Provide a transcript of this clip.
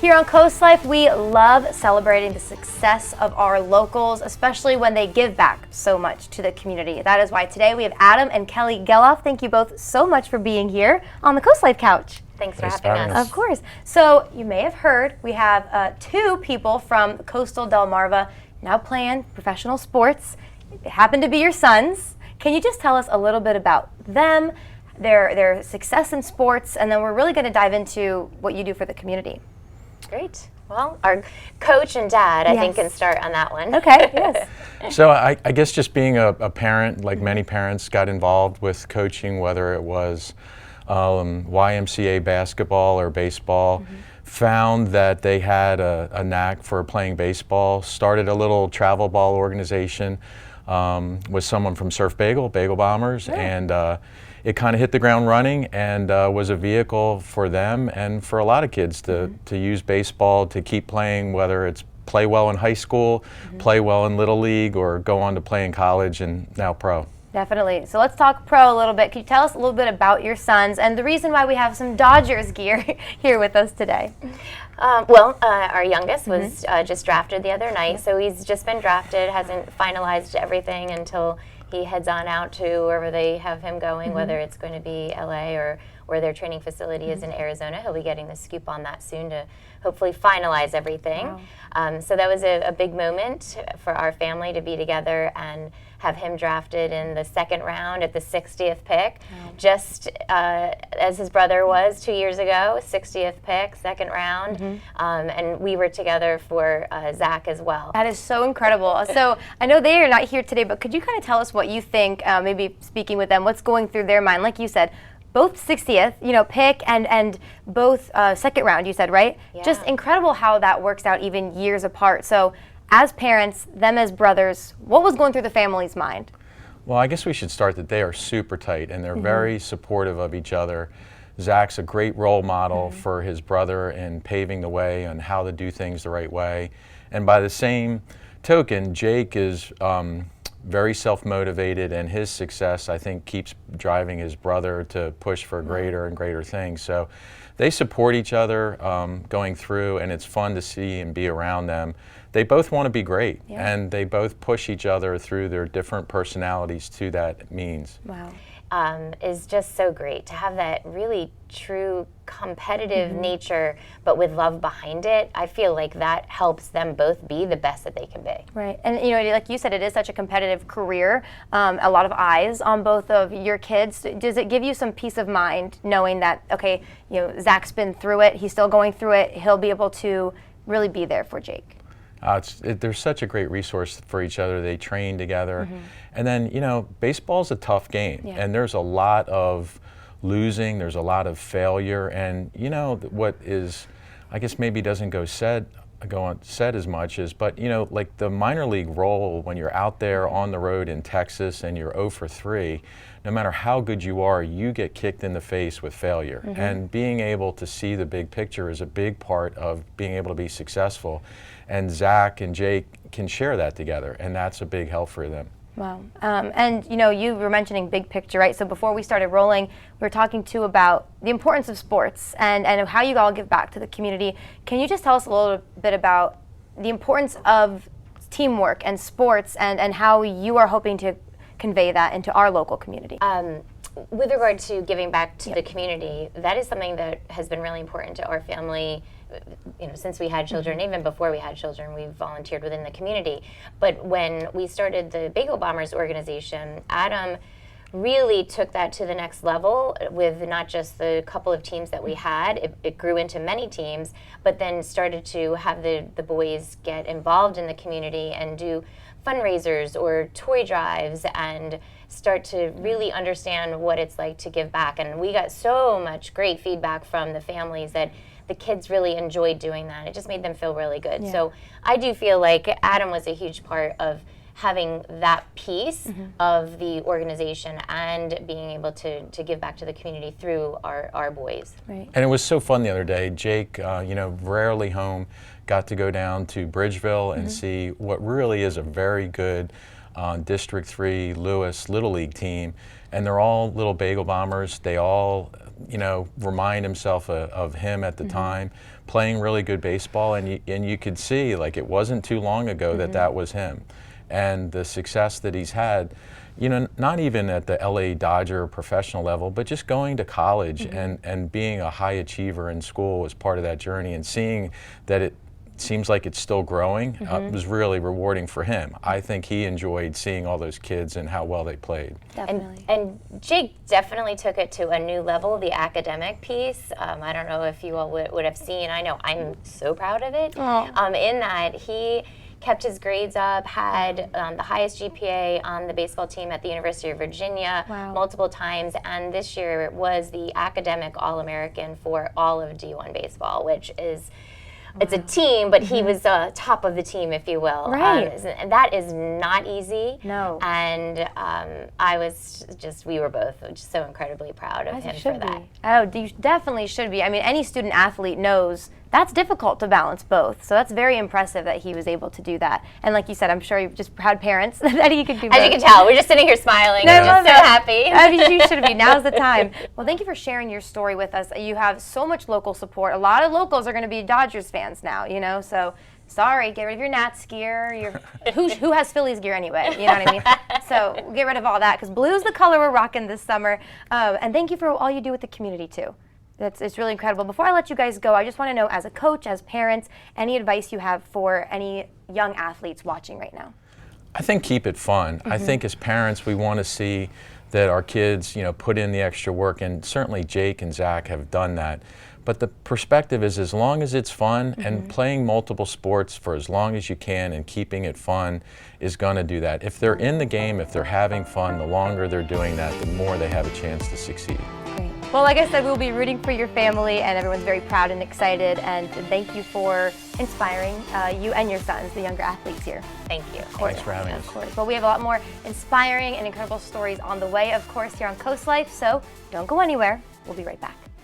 Here on Coast Life, we love celebrating the success of our locals, especially when they give back so much to the community. That is why today we have Adam and Kelly Gelof. Thank you both so much for being here on the Coast Life couch. Thanks for having us. Of course. So you may have heard we have two people from coastal Delmarva now playing professional sports. It happened to be your sons. Can you just tell us a little bit about them, their success in sports, and then we're really going to dive into what you do for the community. Great. Well, our coach and dad, I think, can start on that one. Okay, yes. So I guess just being a parent, like many parents, got involved with coaching, whether it was YMCA basketball or baseball, found that they had a knack for playing baseball, started a little travel ball organization with someone from Surf Bagel Bombers, and it kind of hit the ground running and was a vehicle for them and for a lot of kids to use baseball to keep playing, whether it's play well in high school, play well in Little League, or go on to play in college and now pro. Definitely. So let's talk pro a little bit. Can you tell us a little bit about your sons and the reason why we have some Dodgers gear here with us today? Our youngest was just drafted the other night, so he's just been drafted, hasn't finalized everything until he heads on out to wherever they have him going, whether it's going to be LA or where their training facility is in Arizona. He'll be getting the scoop on that soon to hopefully finalize everything. Wow. So that was a big moment for our family to be together and have him drafted in the second round at the 60th pick, just as his brother was 2 years ago, 60th pick, second round. And we were together for Zach as well. That is so incredible. So I know they are not here today, but could you kind of tell us what you think, maybe speaking with them, what's going through their mind? Like you said, both 60th, pick and both second round, you said, right? Yeah. Just incredible how that works out even years apart. So as parents, them as brothers, what was going through the family's mind? Well, I guess we should start that they are super tight and they're very supportive of each other. Zach's a great role model for his brother in paving the way on how to do things the right way. And by the same token, Jake is very self-motivated, and his success, I think, keeps driving his brother to push for greater and greater things. So they support each other going through, and it's fun to see and be around them. They both want to be great, and they both push each other through their different personalities to that means. Wow. Is just so great to have that really true competitive nature, but with love behind it. I feel like that helps them both be the best that they can be. Right, and like you said, it is such a competitive career, a lot of eyes on both of your kids. Does it give you some peace of mind knowing that, okay, Zach's been through it, he's still going through it, he'll be able to really be there for Jake? They're such a great resource for each other. They train together. And then, baseball's a tough game, and there's a lot of losing, there's a lot of failure, and what is, I guess maybe doesn't go on said as much as, but like the minor league role when you're out there on the road in Texas and you're 0 for 3, no matter how good you are, you get kicked in the face with failure. And being able to see the big picture is a big part of being able to be successful. And Zach and Jake can share that together, and that's a big help for them. Wow. And you were mentioning big picture, right? So before we started rolling, we were talking too about the importance of sports and how you all give back to the community. Can you just tell us a little bit about the importance of teamwork and sports and how you are hoping to convey that into our local community? With regard to giving back to the community, that is something that has been really important to our family. Since we had children, even before we had children, we've volunteered within the community. But when we started the Bagel Bombers organization, Adam really took that to the next level with not just the couple of teams that we had. It grew into many teams, but then started to have the boys get involved in the community and do fundraisers or toy drives and start to really understand what it's like to give back. And we got so much great feedback from the families that the kids really enjoyed doing that. It just made them feel really good. So I do feel like Adam was a huge part of having that piece of the organization and being able to give back to the community through our boys. Right. And it was so fun the other day. Jake, rarely home, got to go down to Bridgeville and see what really is a very good District 3 Lewis Little League team. And they're all little Bagel Bombers. They all you know, remind himself of him at the time, playing really good baseball, and you could see, like, it wasn't too long ago that that was him. And the success that he's had, you know, not even at the LA Dodger professional level, but just going to college and being a high achiever in school was part of that journey, and seeing that it seems like it's still growing was really rewarding for him. I think he enjoyed seeing all those kids and how well they played. Definitely. And Jake definitely took it to a new level, the academic piece. I don't know if you all would have seen, I know I'm so proud of it, in that he kept his grades up, had the highest GPA on the baseball team at the University of Virginia multiple times, and this year was the academic All-American for all of D1 baseball, which is, it's a team, but he was top of the team, if you will. Right. And that is not easy. No. And I was just, we were both just so incredibly proud of him for that. Oh, you definitely should be. I mean, any student athlete knows that's difficult to balance both. So that's very impressive that he was able to do that. And like you said, I'm sure you're just proud parents that he could do both. As you can tell, we're just sitting here smiling. No, We're just so happy. I mean, you should be. Now's the time. Well, thank you for sharing your story with us. You have so much local support. A lot of locals are going to be Dodgers fans now, you know, so sorry, get rid of your Nats gear. Who has Phillies gear anyway? You know what I mean? So get rid of all that, because blue is the color we're rocking this summer. And thank you for all you do with the community, too. It's really incredible. Before I let you guys go, I just want to know, as a coach, as parents, any advice you have for any young athletes watching right now? I think keep it fun. I think as parents, we want to see that our kids, you know, put in the extra work, and certainly Jake and Zach have done that. But the perspective is, as long as it's fun, and playing multiple sports for as long as you can and keeping it fun is going to do that. If they're in the game, if they're having fun, the longer they're doing that, the more they have a chance to succeed. Great. Well, like I said, we'll be rooting for your family, and everyone's very proud and excited, and thank you for inspiring you and your sons, the younger athletes here. Thank you. Thanks for having us. Of course. Well, we have a lot more inspiring and incredible stories on the way, of course, here on Coast Life, so don't go anywhere. We'll be right back.